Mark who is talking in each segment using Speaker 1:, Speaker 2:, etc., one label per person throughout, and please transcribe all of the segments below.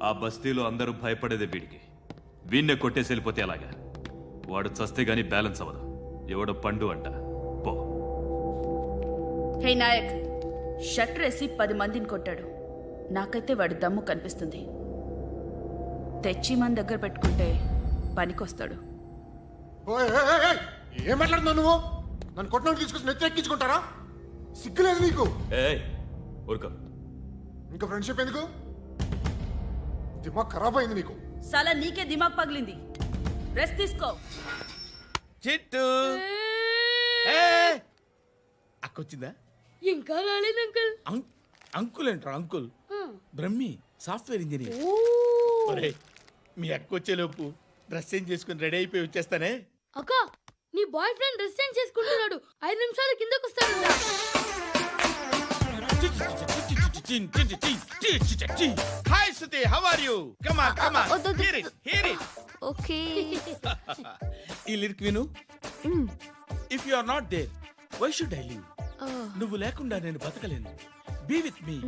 Speaker 1: ఆ బస్తీలో అందరూ భయపడేదే వీడికి. వీణ్ణే కొట్టేసి వెళ్ళిపోతే అలాగా? వాడు చస్తే గానీ బ్యాలెన్స్ అవ్వదు. ఎవడో పండు అంట. పో.
Speaker 2: హే నాయక్, షట్టర్ వేసి 10 మందిని కొట్టాడు. నాకైతే వాడి దమ్ము కనిపిస్తుంది. తెచ్చి మన దగ్గర పెట్టుకుంటే పనికొస్తాడు.
Speaker 3: ఏం మాట్లాడుతున్నావు నువ్వు? నన్ను కొట్టిన తీసుకొచ్చి నెత్తి ఎక్కించుకుంటారా? సిగ్గులేదు నీకు?
Speaker 1: ఊరుకో.
Speaker 3: ఇంకా ఫ్రెండ్షిప్ ఎందుకు? దిమాగ్ ఖరాబ్ అయింది నీకు.
Speaker 2: సలా నీకే దిమాగ్ పగిలింది. రెస్ట్ తీసుకో.
Speaker 4: చిట్టు అక్కొచ్చిందా?
Speaker 5: ఇంకా రాలేదు అంకుల్.
Speaker 4: అంకుల్ ఏంట్రా అంకుల్? Brahmi software engineer. ఒరే, మీ అక్కొచ్చేలోపు డ్రెస్ చేంజ్ చేసుకుని రెడీ అయిపోయి వచ్చేస్తానే.
Speaker 5: అక్క, నీ బాయ్ ఫ్రెండ్ డ్రెస్ చేంజ్ చేసుకుంటున్నాడు. 5 నిమిషాలు కిందకు వస్తాడు.
Speaker 4: Hi Suti, how are you? Come on come on, hear it.
Speaker 5: Okay.
Speaker 4: ఈ లిరిక్ విను. If you are not there, why should I live? నువ్వు లేకుండా నేను బతకలేను. Be with me,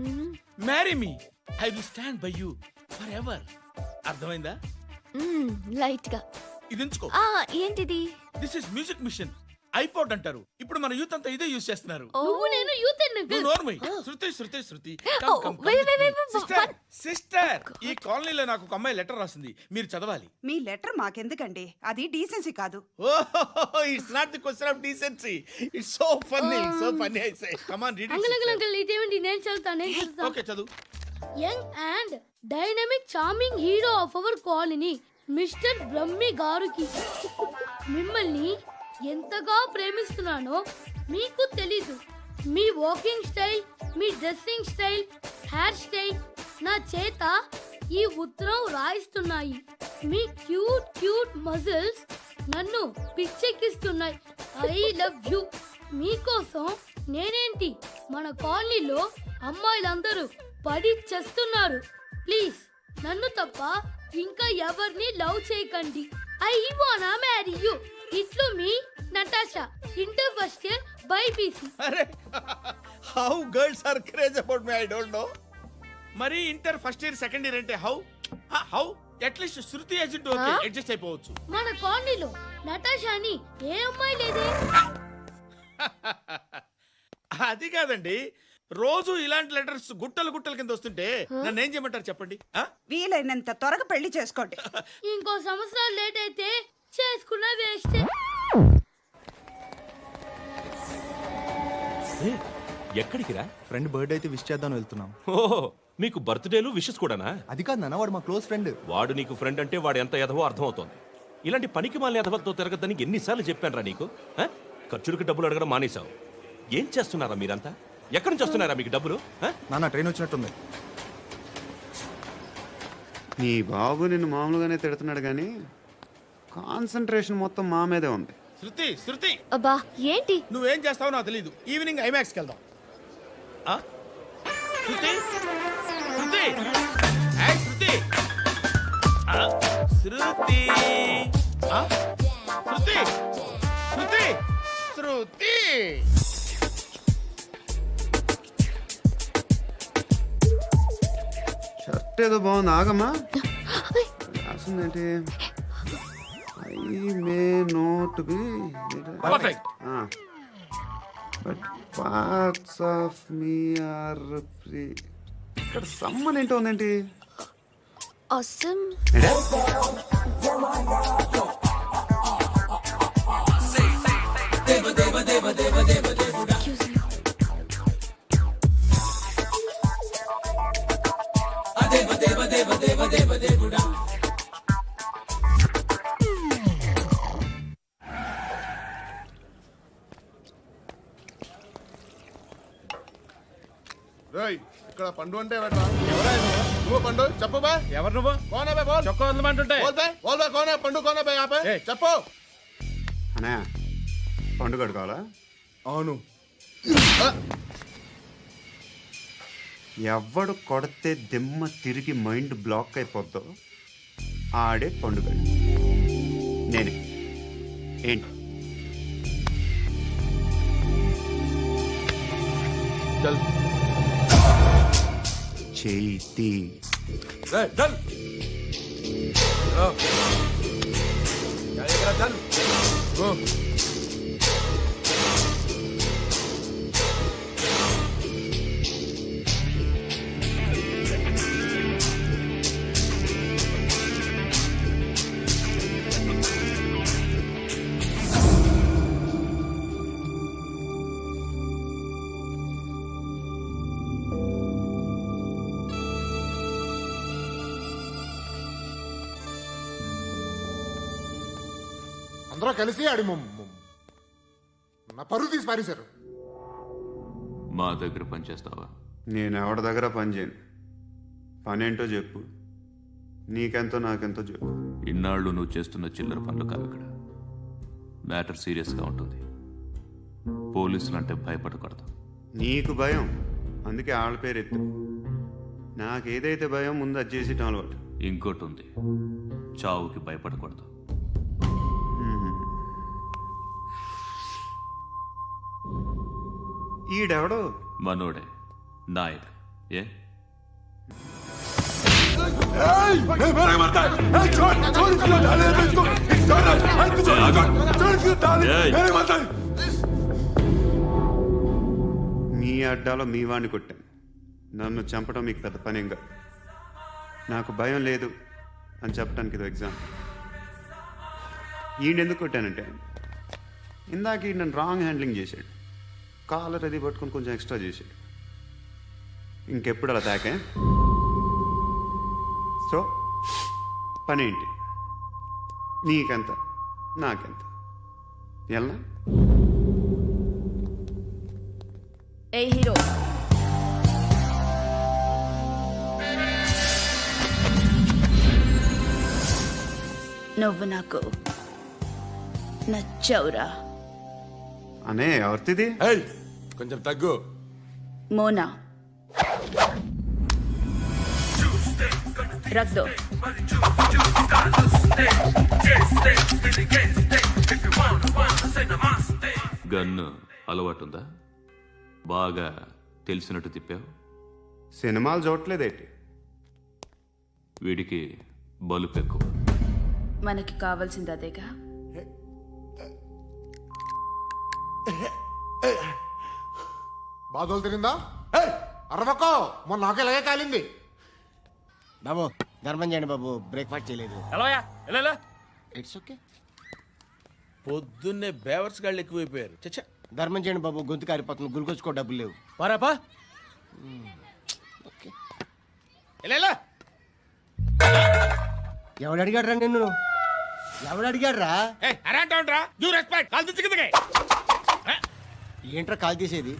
Speaker 4: marry me, I will stand by you forever. అర్థమైందా?
Speaker 5: Light గా.
Speaker 4: ఇది ఉంచుకో.
Speaker 5: ఏంటిది?
Speaker 4: This is music machine. IPod అంటారు. ఇప్పుడు మన యూత్ అంతా ఇదే యూజ్ చేస్తున్నారు.
Speaker 5: నువ్వు నేను యూత్
Speaker 4: శృతి.
Speaker 6: సిస్టర్,
Speaker 4: సిస్టర్, ఈ కాలనీలో నాకు ఒక అమ్మాయి లెటర్ రాసింది. మీరు చదవాలి.
Speaker 6: మీ లెటర్ మాకెందుకండి? అది డీసెన్సీ కాదు.
Speaker 4: It's not the question of decency. It's so funny I say. Come on, read it.
Speaker 5: Uncle ఇదేంటి? నేను చదువుతాను.
Speaker 4: ఓకే, చదువు.
Speaker 5: Young and dynamic charming hero of our colony mister Brahmi గారికి మిమ్మల్ని ఎంతగా ప్రేమిస్తున్నానో మీకు తెలీదు. మీ వాకింగ్ స్టైల్, మీ డ్రెస్సింగ్ స్టైల్, హెయిర్ స్టైల్ నా చేత ఈ ఉత్తరం రాయిస్తున్నాయి. మీ క్యూట్ మజిల్స్ నన్ను పిచ్చెక్కిస్తున్నాయి. I love you. మీకోసం నేనేంటి, మన కాలనీలో అమ్మాయిలందరూ పడి చేస్తున్నారు. ప్లీజ్ నన్ను తప్ప ఇంకా ఎవరిని లవ్ చేయకండి. ఐ వానా మ్యారీ యూ. ఇట్లు మీ Natasha, inter first year BiPC.
Speaker 4: అరే, how girls are craze about me, I don't know. మరి inter first year second year అంటే how at least Shruti agent okay, adjust అయిపోవచ్చు.
Speaker 5: మన కాలనీలో నటాషాని ఏ అమ్మాయి లేదే.
Speaker 4: అది కాదండి, రోజు ఇలాంటి లెటర్స్ గుట్టలు కింద వస్తుంటే నన్ను ఏం చేయమంటారు చెప్పండి?
Speaker 6: వీలైనంత త్వరగా పెళ్లి చేసుకోండి.
Speaker 5: ఇంకో సంవత్సరాలు లేట్ అయితే చేసుకున్న వేస్ట్.
Speaker 7: ఎక్కడికి రా?
Speaker 8: ఫ్రెండ్ బర్త్డే అయితే విష్ చేద్దాం వెళ్తున్నాం.
Speaker 7: ఓహో, మీకు బర్త్డేలు విషెస్ కూడానా?
Speaker 8: అది కాదు నాన్న, వాడు మా క్లోజ్ ఫ్రెండ్.
Speaker 7: వాడు నీకు ఫ్రెండ్ అంటే వాడు ఎంత ఎదవో అర్థమవుతోంది. ఇలాంటి పనికి మాలిన ఎదవలతో తిరగద్దని ఎన్నిసార్లు చెప్పానురా నీకు? ఖర్చులకు డబ్బులు అడగడం మానేశావు. ఏం చేస్తున్నారా మీరంతా? ఎక్కడి నుంచి వస్తున్నారా మీకు డబ్బులు?
Speaker 8: నాన్న ట్రైన్ వచ్చినట్టుంది.
Speaker 9: నీ బాబు నిన్ను మామూలుగానే తిడుతున్నాడు కానీ కాన్సంట్రేషన్ మొత్తం మా మీదే ఉంది.
Speaker 4: శృతి,
Speaker 5: అబ్బా ఏంటి?
Speaker 4: నువ్వేం చేస్తావో నాకు తెలీదు. ఈవినింగ్ ఐమాక్స్కి వెళ్దాం. శృతి,
Speaker 9: షర్ట్ ఏదో బాగుంది, ఆగమ్మా. రాసిందేంటి? I may not be
Speaker 4: perfect.
Speaker 9: But parts of me are free. ఇక్కడ సమ్మన్ ఏంటో ఉందేంటి?
Speaker 5: awesome.
Speaker 3: ఇక్కడ పండు అంటే నువ్వు పండు చెప్పు బా.
Speaker 4: ఎవరు నువ్వు?
Speaker 3: కోనా బే బోల్.
Speaker 4: చొక్కా వదలమంటుంటే
Speaker 3: కోనా పండు కోనా బే ఆపే చెప్పు.
Speaker 9: అనే పండు కడుకోవాలా?
Speaker 3: అవును.
Speaker 9: ఎవడు కొడితే దిమ్మ తిరిగి మైండ్ బ్లాక్ అయిపోద్దో ఆడే పండుగ. నేనే. ఏంటి? చేతి.
Speaker 3: అందరూ కలిసి ఆడి నా పరువు తీసి పారేశారు.
Speaker 1: మా దగ్గర పనిచేస్తావా?
Speaker 9: నేను ఎవరి దగ్గర పని చేయను. పనేంటో చెప్పు. నీకెంతో నాకెంతో చెప్పు.
Speaker 1: ఇన్నాళ్ళు నువ్వు చేస్తున్న చిల్లర పనులు కావు ఇక్కడ. మ్యాటర్ సీరియస్గా ఉంటుంది. పోలీసులు అంటే భయపడకూడదు.
Speaker 9: నీకు భయం, అందుకే ఆళ్ళ పేరు ఎత్తు. నాకేదైతే భయం ముందు అది చేసేటం అలవాటు.
Speaker 1: ఇంకోటి ఉంది, చావుకి భయపడకూడదు.
Speaker 9: ఈడెవడో
Speaker 1: మనోడే నాయక్. ఏ
Speaker 9: మీ అడ్డాలో మీ వాణ్ణి కొట్టాను. నన్ను చంపడం మీకు పెద్ద పనేం కాదు. నాకు భయం లేదు అని చెప్పడానికి ఇది ఎగ్జాంపుల్. ఈయనెందుకు కొట్టానంటే ఇందాక ఈ నన్ను రాంగ్ హ్యాండ్లింగ్ చేశాడు. కాలర్ అది పట్టుకొని కొంచెం ఎక్స్ట్రా చేశాడు. ఇంకెప్పుడు అలా తాకే. సో పనేంటి? నీకెంత నాకెంత ఎలా?
Speaker 2: ఏ హీరో, నువ్వు నాకు నచ్చావురా.
Speaker 9: అనే ఎవరిది?
Speaker 3: కొంచెం తగ్గు.
Speaker 2: మోనా రక్ దో.
Speaker 1: గన్ను అలవాటుందా? బాగా తెలిసినట్టు తిప్పావు.
Speaker 9: సినిమాలు చూడట్లేదేంటి?
Speaker 1: వీడికి బలుపు ఎక్కువ.
Speaker 2: మనకి కావాల్సింది అదేగా.
Speaker 3: బాధలు తిరిందా? అరవకో, మొన్న నాకు ఇలాగే కాలింది.
Speaker 10: బాబు ధర్మం చేయండి బాబు, బ్రేక్ఫాస్ట్ చేయలేదు. It's okay.
Speaker 4: పొద్దున్నే బేవర్స్ గాళ్ళు ఎక్కువైపోయారు. చచ్చా,
Speaker 10: ధర్మం చేయండి బాబు, గొంతు కారిపోతుంది, గురికొచ్చుకో డబ్బులు లేవు.
Speaker 4: పారాపా.
Speaker 10: ఓకే. ఎవడు అడిగాడు రా నిన్ను? ఎవడు అడిగాడు రా? ఏంట్రా కాల్ తీసేది?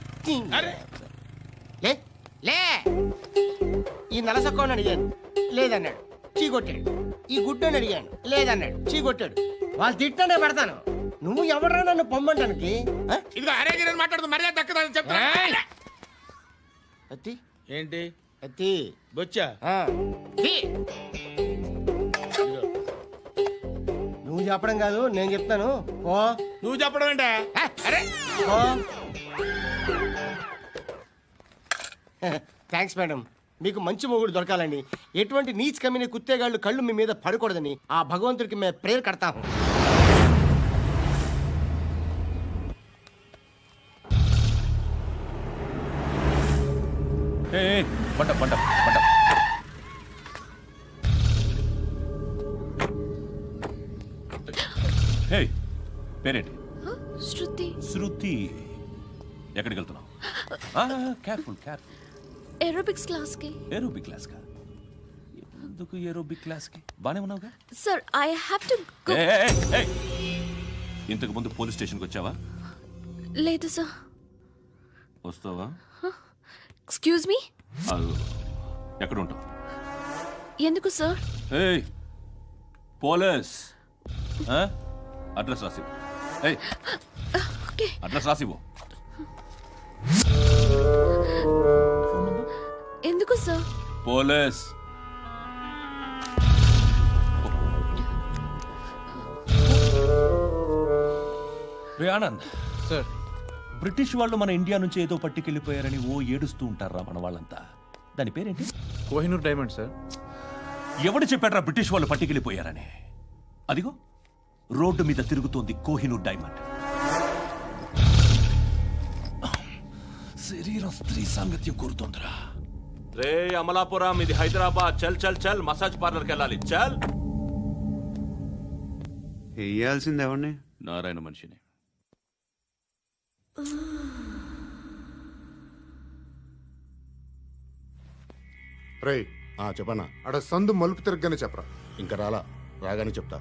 Speaker 10: లే లే. ఈ నలసక్కని అడిగాను, లేదన్నాడు, చీ కొట్టాడు. ఈ గుడ్డని అడిగాను, లేదన్నాడు, చీ కొట్టాడు. వాళ్ళు తిట్టానే పెడతాను. నువ్వు ఎవడరా నన్ను పొమ్మంటానికి? అత్తి
Speaker 4: ఏంటి
Speaker 10: అత్తి
Speaker 4: బొచ్చా?
Speaker 10: నువ్వు చెప్పడం కాదు, నేను చెప్తాను. ఓ
Speaker 4: నువ్వు చెప్పడం ఏంటా?
Speaker 10: ఓ థ్యాంక్స్ మేడం. మీకు మంచి మొగుడు దొరకాలని, ఎటువంటి నీచ్ కమ్మిన కుత్తేగాళ్ళు కళ్ళు మీ మీద పడకూడదని ఆ భగవంతుడికి మేము ప్రేయర్ కడతాము.
Speaker 1: పేరేంటి?
Speaker 5: శృతి.
Speaker 1: శృతి. ఎక్కడికి వెళ్తున్నావు? Careful careful.
Speaker 5: ఏరోబిక్స్ క్లాస్ కి.
Speaker 1: ఏరోబిక్ క్లాస్ కా? ఎందుకు ఏరోబిక్ క్లాస్ కి? బానే ఉన్నావుగా?
Speaker 5: Sir I have to go.
Speaker 1: ఇంతకు ముందు పోలీస్ స్టేషన్కి వచ్చావా?
Speaker 5: లేదు సార్.
Speaker 1: వస్తావా?
Speaker 5: Excuse me.
Speaker 1: ఎక్కడ ఉంటావు?
Speaker 5: ఎందుకు సార్?
Speaker 1: పోలీస్ అడ్రస్ రాసివ్వు.
Speaker 5: ఓకే.
Speaker 1: అడ్రస్ రాసివ్వు.
Speaker 5: ఎందుకు సార్?
Speaker 1: పోలీస్. రే ఆనంద్
Speaker 8: సార్,
Speaker 1: బ్రిటిష్ వాళ్ళు మన ఇండియా నుంచి ఏదో పట్టుకెళ్ళిపోయారని ఏడుస్తూ ఉంటారా మన వాళ్ళంతా.
Speaker 7: దాని పేరేంటి?
Speaker 8: Kohinoor diamond sir.
Speaker 7: ఎవడు చెప్పాడ్రా బ్రిటిష్ వాళ్ళు పట్టుకెళ్ళిపోయారని? అదిగో రోడ్డు మీద తిరుగుతోంది కోహినూర్ డైమండ్. శరీరం స్త్రీ సాంగత్యం కోరుతోందిరా. రే అమలాపురం, ఇది హైదరాబాద్. చల్ చల్ చల్, మసాజ్ పార్లర్కి వెళ్ళాలి. చల్.
Speaker 9: వేయాల్సింది ఎవరిని?
Speaker 1: నారాయణ మనిషిని.
Speaker 3: రే చెప్పన్నా. అడ సందు మలుపు తిరగగానే చెప్పరా. ఇంకా రాగానే చెప్తా.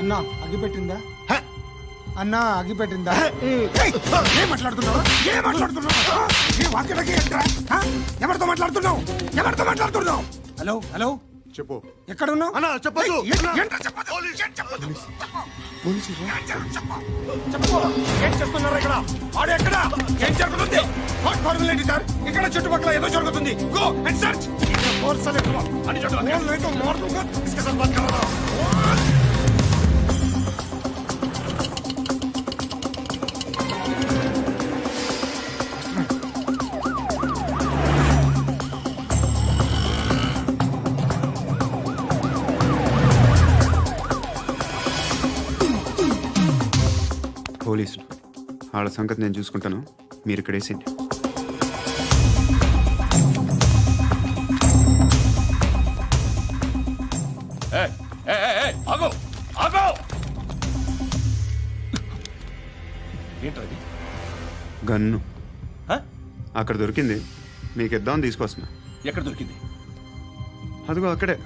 Speaker 10: అన్నా అగ్గిపెట్టిందా? అన్నా అగ్గిపెట్టిందా?
Speaker 3: ఏం మాట్లాడుతున్నావు? ఎవరితో మాట్లాడుతున్నావు?
Speaker 10: హలో హలో,
Speaker 3: చెప్పు.
Speaker 10: ఎక్కడ ఉన్నావు?
Speaker 3: అన్నా చెప్పదు.
Speaker 10: ఏం చేస్తున్నారు ఇక్కడ? వాడు ఎక్కడ? ఏం జరుగుతుంది? వాట్ ఫార్మల్ ఏంటి సార్? ఇక్కడ చుట్టుపక్కల ఏదో జరుగుతుంది. Go and search.
Speaker 9: పోలీసులు వాళ్ళ సంగతి నేను చూసుకుంటాను, మీరు ఇక్కడ వేసేయండి.
Speaker 7: ఏంటది?
Speaker 9: గన్ను అక్కడ దొరికింది, మీకు ఇద్దామని తీసుకొస్తున్నా.
Speaker 7: ఎక్కడ దొరికింది?
Speaker 9: అదిగో అక్కడే.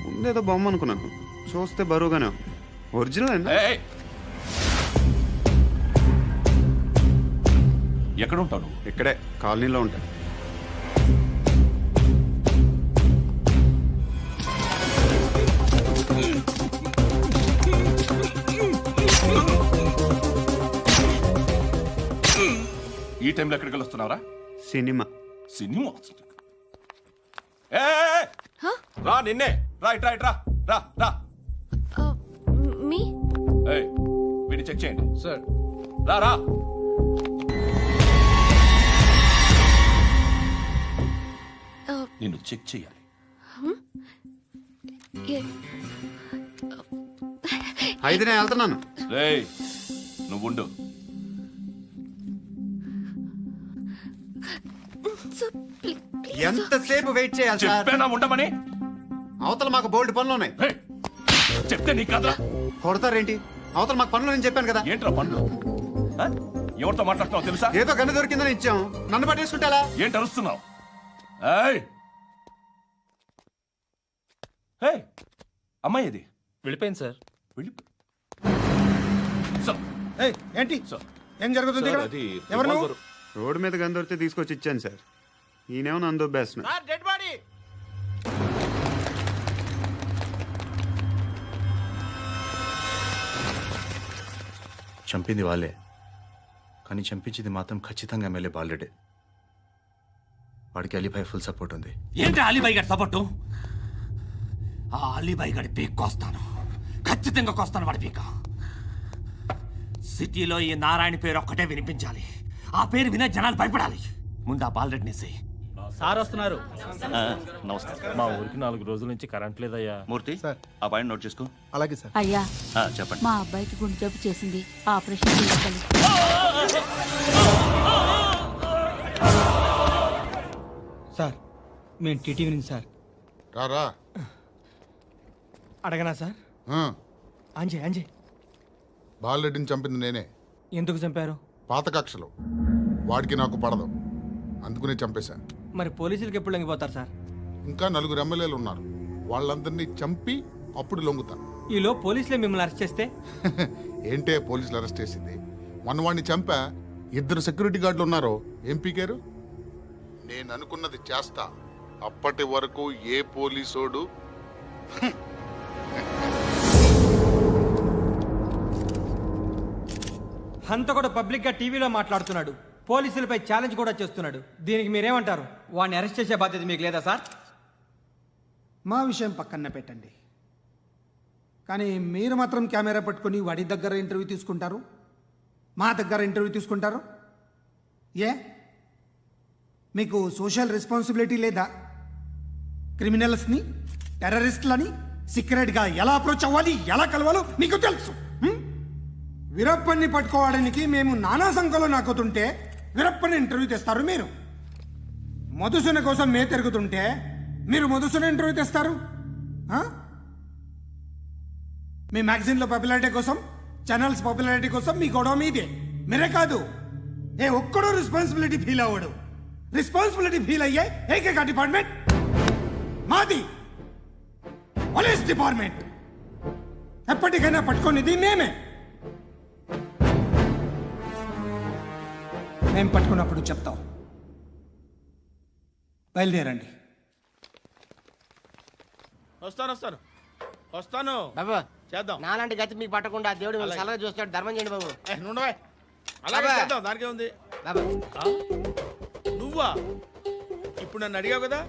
Speaker 9: ముందేదో బొమ్మ అనుకున్నాను, చూస్తే బరువుగానే ఒరిజినల్.
Speaker 7: ఎక్కడ ఉంటావు నువ్వు?
Speaker 9: ఇక్కడే కాలనీలో ఉంటా.
Speaker 7: ఈ టైంలో ఎక్కడికి వస్తున్నావురా?
Speaker 9: సినిమా.
Speaker 7: సినిమా? రా, నిన్నే. రైట్ రైట్, రా రా రా.
Speaker 5: మీ
Speaker 7: వీడిని చెక్ చేయండి
Speaker 8: సార్.
Speaker 7: రా రా. నిన్ను చెక్ చేయాలి.
Speaker 9: అయితే నేను వెళ్తున్నాను.
Speaker 7: రేయ్, నువ్వుండు.
Speaker 9: ఎంతసేపు వెయిట్ చేయాలి సార్?
Speaker 7: చెప్పేనా ఉండమని?
Speaker 9: అవతల మాకు బోల్డ్ పనులు ఉన్నాయి.
Speaker 7: చెప్తే నీకు కదా
Speaker 9: కొడతారేంటి? అవతల మాకు పనులు నేను చెప్పాను కదా.
Speaker 7: ఏంట్రా పనులు? ఎవరితో మాట్లాడుతున్నావు తెలుసా?
Speaker 9: ఏదో గన్ను దొరికిందని ఇచ్చాం, నన్ను పట్టేసుకుంటా.
Speaker 7: ఏంటి అరుస్తున్నావు? అమ్మాయి ఇది
Speaker 8: వెళ్ళిపోయింది సార్.
Speaker 10: ఏంటి ఏం జరుగుతుంది ఇక్కడ? ఎవరు నువ్వు?
Speaker 9: రోడ్డు మీద గన్ను దొరికితే తీసుకొచ్చి ఇచ్చాను సార్. ఈయనేమో నన్ను దొబ్బేస్తున్నా.
Speaker 10: Dead body.
Speaker 8: చంపింది వాళ్ళే, కానీ చంపించింది మాత్రం ఖచ్చితంగా ఎమ్మెల్యే బాలుడే. వాడికి అలీభాయ్ ఫుల్ సపోర్ట్ ఉంది.
Speaker 11: ఏంటి అలీబాయి గారి సపోర్టు? ఆ అలీబాయి గారి పీక్ కోస్తాను, ఖచ్చితంగా కోస్తాను వాడి పీక. సిటీలో ఈ నారాయణ పేరు ఒక్కటే వినిపించాలి. ఆ పేరు వినే జనాలు భయపడాలి. ముందు ఆ బాలరెడ్డి నేసి.
Speaker 12: సార్ వస్తున్నారు.
Speaker 7: నమస్కారం.
Speaker 12: మా ఊరికి 4 రోజుల నుంచి కరెంట్ లేదయ్యా.
Speaker 7: మూర్తి సార్, ఆ పాయింట్ నోట్ చేసుకో.
Speaker 8: అలాగే సార్.
Speaker 2: అయ్యా,
Speaker 7: చెప్పండి.
Speaker 2: మా అబ్బాయికి గుండె జబ్బు చేసింది, ఆపరేషన్ చేయాలి.
Speaker 10: సార్ మేము టీటీవీ నుంచి సార్.
Speaker 3: రారా.
Speaker 10: అడగనా సార్? అంజయ్ అంజయ్
Speaker 3: బాలరెడ్డిని చంపింది నేనే.
Speaker 10: ఎందుకు చంపారు?
Speaker 3: పాత కక్షలు. వాడికి నాకు పడదు, అందుకునే చంపేశా.
Speaker 10: మరి పోలీసులకి ఎప్పుడు లొంగిపోతారు సార్?
Speaker 3: ఇంకా 4 ఎమ్మెల్యేలు ఉన్నారు, వాళ్ళందరినీ చంపి అప్పుడు లొంగుతా.
Speaker 10: ఈలో పోలీసులే మిమ్మల్ని అరెస్ట్ చేస్తే?
Speaker 3: ఏంటే పోలీసులు అరెస్ట్ చేసింది? మొన్న వాడిని చంపా, 2 సెక్యూరిటీ గార్డులు ఉన్నారు, ఏం పీకారు? నేను అనుకున్నది చేస్తా, అప్పటి వరకు ఏ పోలీసోడు
Speaker 10: హంతకుడు పబ్లిక్ గా టీవీలో మాట్లాడుతున్నాడు, పోలీసులపై ఛాలెంజ్ కూడా చేస్తున్నాడు. దీనికి మీరేమంటారు? వాడిని అరెస్ట్ చేసే బాధ్యత మీకు లేదా సార్?
Speaker 13: మా విషయం పక్కన పెట్టండి, కానీ మీరు మాత్రం కెమెరా పట్టుకొని వాడి దగ్గర ఇంటర్వ్యూ తీసుకుంటారు, మా దగ్గర ఇంటర్వ్యూ తీసుకుంటారు. ఏ మీకు సోషల్ రెస్పాన్సిబిలిటీ లేదా? క్రిమినల్స్ని, టెర్రరిస్టులని సీక్రెట్గా ఎలా అప్రోచ్ అవ్వాలి, ఎలా కలవాలో మీకు తెలుసు. వీరప్పన్ని పట్టుకోవడానికి మేము నానా సంఖ్యలో నాకుతుంటే వీరప్పని ఇంటర్వ్యూ తెస్తారు మీరు. మధుసూన కోసం మే తిరుగుతుంటే మీరు మధుసూన ఇంటర్వ్యూ తెస్తారు. మీ మ్యాగజైన్లో పాపులారిటీ కోసం, ఛానల్స్ పాపులారిటీ కోసం మీ గొడవ మీదే. మీరే కాదు, ఏ ఒక్కడో రెస్పాన్సిబిలిటీ ఫీల్ అవ్వడు. రెస్పాన్సిబిలిటీ ఫీల్ అయ్యే ఏకైక డిపార్ట్మెంట్ మాది, పోలీస్ డిపార్ట్మెంట్. ఎప్పటికైనా పట్టుకునేది మేమే. మేము పట్టుకున్నప్పుడు చెప్తాం. బయలుదేరండి.
Speaker 4: వస్తాను
Speaker 10: బాబా
Speaker 4: చేద్దాం.
Speaker 10: నాలాంటి గతి మీకు పట్టకుండా దేవుడు మిమ్మల్ని సలహా చూస్తాడు. ధర్మం చేయండి బాబు.
Speaker 4: నుండవే అలాగే
Speaker 10: బాబా.
Speaker 4: చేద్దాం, దానికే ఉంది.
Speaker 10: బాబా
Speaker 4: నువ్వా ఇప్పుడు నన్ను అడిగావు కదా,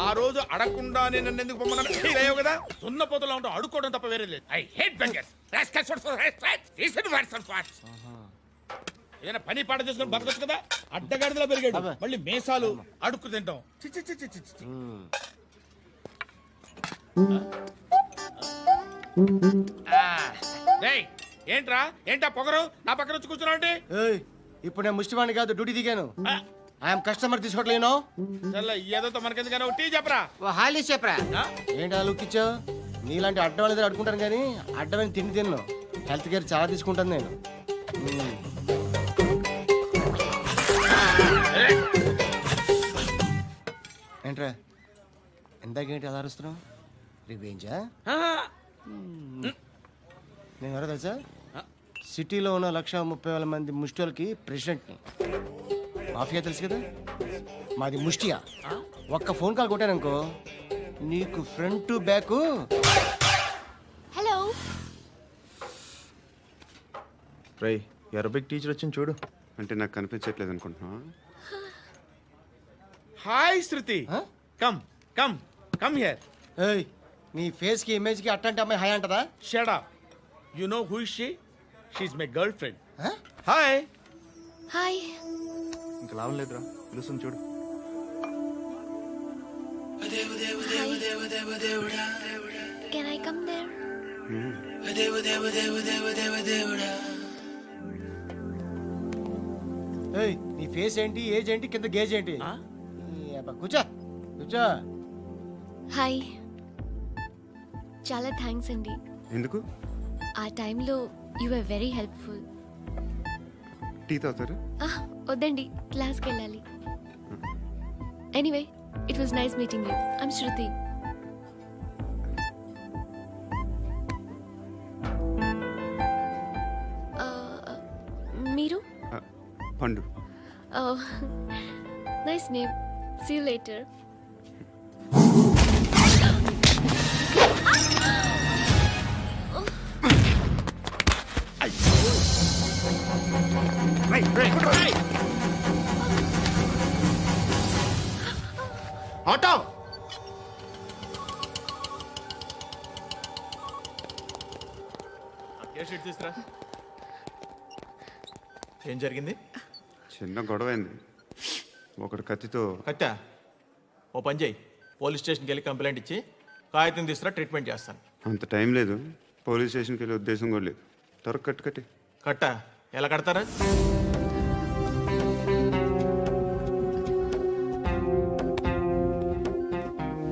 Speaker 4: ఆ రోజు అడగకుండా నేను నన్ను ఎందుకు పొమ్మన్నా ఫీల్ అయ్యావు కదా. సున్న పోతలో ఉంటావు, అడుక్కోవడం తప్ప వేరే లేదు. I hate bangers. ఏదైనా పని పాట చేసుకుని బతకొచ్చు కదా. అడ్డగాడిదలా పెరిగాడు, మళ్ళీ మేసాలు అడుక్కు తింటాం. చి చి చి చి చి చి. డేయ్, ఏంటా పొగరు నా పక్కన వచ్చి కూర్చున్నావు అంటే?
Speaker 10: ఇప్పుడు నేను ముష్టివాణి కాదు, డ్యూటీ దిగాను. ఐఎమ్ కస్టమర్ తీసుకోవట్లేను.
Speaker 4: ఏదో మనకెందుకైనా టీ చెప్పరా,
Speaker 10: హాలీస్ చెప్పరా. ఏంటి లుక్ ఇచ్చావు? నీలాంటి అడ్డం వాళ్ళ దగ్గర అడుకుంటాను కానీ అడ్డమైన తిండి తిన్ను. హెల్త్ కేర్ చాలా తీసుకుంటాను నేను. ఏంట్రా ఎందాకేంటి అలా అరుస్తున్నావు? రివేంజా? నేను ఎవరో తెలుసా? సిటీలో ఉన్న 130,000 మంది ముష్టిలకి ప్రెసిడెంట్ని. మాఫియా తెలుసు కదా, మాది ముష్టియా. ఒక్క ఫోన్ కాల్ కొట్టాననుకో నీకు ఫ్రంట్ టు బ్యాక్.
Speaker 5: హలో
Speaker 8: రై అరబిక్ టీచర్ వచ్చింది చూడు.
Speaker 9: అంటే నాకు కనిపించట్లేదు అనుకుంటున్నా.
Speaker 4: Hi Shruti, come come come here.
Speaker 10: ఏయ్ నీ ఫేస్ కి ఇమేజ్ కి అట్టంటే అమ్మాయి హాయ్ అంటదా?
Speaker 4: Shut up. You know who is she? She is my girlfriend. Hi
Speaker 5: hi.
Speaker 8: ఇంకా లాభం లేదురా, పిలుస్తుంది చూడు.
Speaker 5: Can I come there?
Speaker 10: ఏయ్ నీ ఫేస్ ఏంటి, ఏజ్ ఏంటి, కింద గేజ్ ఏంటి? కూర్చో కూర్చో.
Speaker 14: హాయ్, చాలా థ్యాంక్స్ అండి.
Speaker 9: ఎందుకు?
Speaker 14: ఆ టైంలో you are very helpful.
Speaker 9: Tea తాగుతారా?
Speaker 14: వద్దండి, క్లాస్కి వెళ్ళాలి. Anyway it was nice meeting you. I'm Shruti. మీరు?
Speaker 9: పండు.
Speaker 14: Nice name. See you later.
Speaker 9: Auto
Speaker 4: తీసుకురా.
Speaker 15: ఏం జరిగింది?
Speaker 9: చిన్న గొడవ అయింది. ఒకడు కత్తితో.
Speaker 15: కట్టా? ఓ పని చేయి, పోలీస్ స్టేషన్కి వెళ్ళి కంప్లైంట్ ఇచ్చి కాగితం తీసుకురా, ట్రీట్మెంట్ చేస్తాను.
Speaker 9: అంత టైం లేదు, పోలీస్ స్టేషన్కి వెళ్ళే ఉద్దేశం కూడా లేదు. త్వరగా కట్టి.
Speaker 15: కట్టా? ఎలా కడతారా?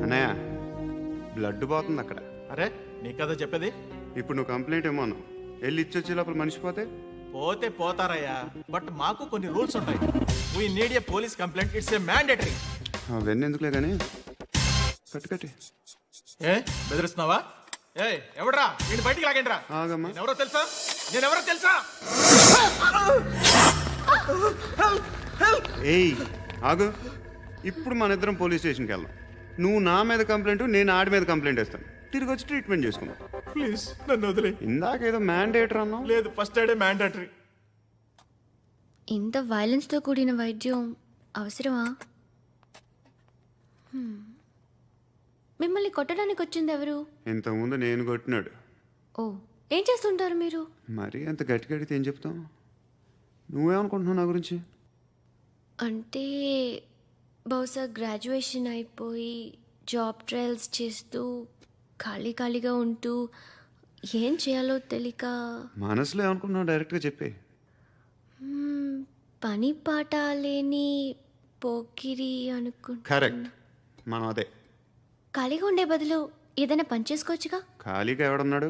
Speaker 9: అన్నయ్య బ్లడ్ పోతుంది అక్కడ.
Speaker 15: అరే నీ కదా చెప్పేది.
Speaker 9: ఇప్పుడు నువ్వు కంప్లైంట్ ఏమో వెళ్ళి ఇచ్చొచ్చే లోపల మనిషి పోతే
Speaker 15: పోతే పోతారయ్యా, బట్ మాకు కొన్ని రూల్స్ ఉంటాయి. We need a police complaint, it's a mandatory.
Speaker 9: అవన్నీ ఎందుకులే కానీ కట్టి.
Speaker 15: ఏ బెదిరిస్తున్నావా? ఏ ఎవడ్రా నేను బయటికి లాగండిరా. ఎవరో తెలుసా? నేనెవరో తెలుసా?
Speaker 9: ఏయ్ ఆగు, ఇప్పుడు మన ఇద్దరం పోలీస్ స్టేషన్కి వెళ్దాం. నువ్వు నా మీద కంప్లైంట్, నేను ఆడి మీద కంప్లైంట్ వేస్తాను. తిరిగి వచ్చి ట్రీట్మెంట్ చేసుకుందాం.
Speaker 15: ప్లీజ్ నన్ను వదిలే.
Speaker 9: ఇందాకేదో మ్యాండేటరీ అన్నావు.
Speaker 15: లేదు, ఫస్ట్ ఎయిడే మ్యాండేటరీ.
Speaker 14: ఇంత వైలెన్స్తో కూడిన వైద్యం అవసరమా? మిమ్మల్ని కొట్టడానికి వచ్చింది ఎవరు?
Speaker 9: ఇంతకుముందు నేను కొట్టినాడు.
Speaker 14: ఓ, ఏం చేస్తుంటారు మీరు?
Speaker 9: మరి అంత గట్టి అడిగితే ఏం చెప్తావు? నువ్వేమనుకుంటున్నావు నా గురించి?
Speaker 14: అంటే బహుశా గ్రాడ్యుయేషన్ అయిపోయి జాబ్ ట్రయల్స్ చేస్తూ ఖాళీగా ఉంటూ ఏం చేయాలో తెలియక
Speaker 9: మనసులో ఏమనుకుంటున్నావు డైరెక్ట్గా చెప్పే.
Speaker 14: పని పాట లేని పోకిరి అనుకుంటా.
Speaker 9: కరెక్ట్, మనం అదే.
Speaker 14: ఖాళీగా ఉండే బదులు ఏదైనా పని చేసుకోవచ్చుగా.
Speaker 9: ఖాళీగా ఎవడున్నాడు?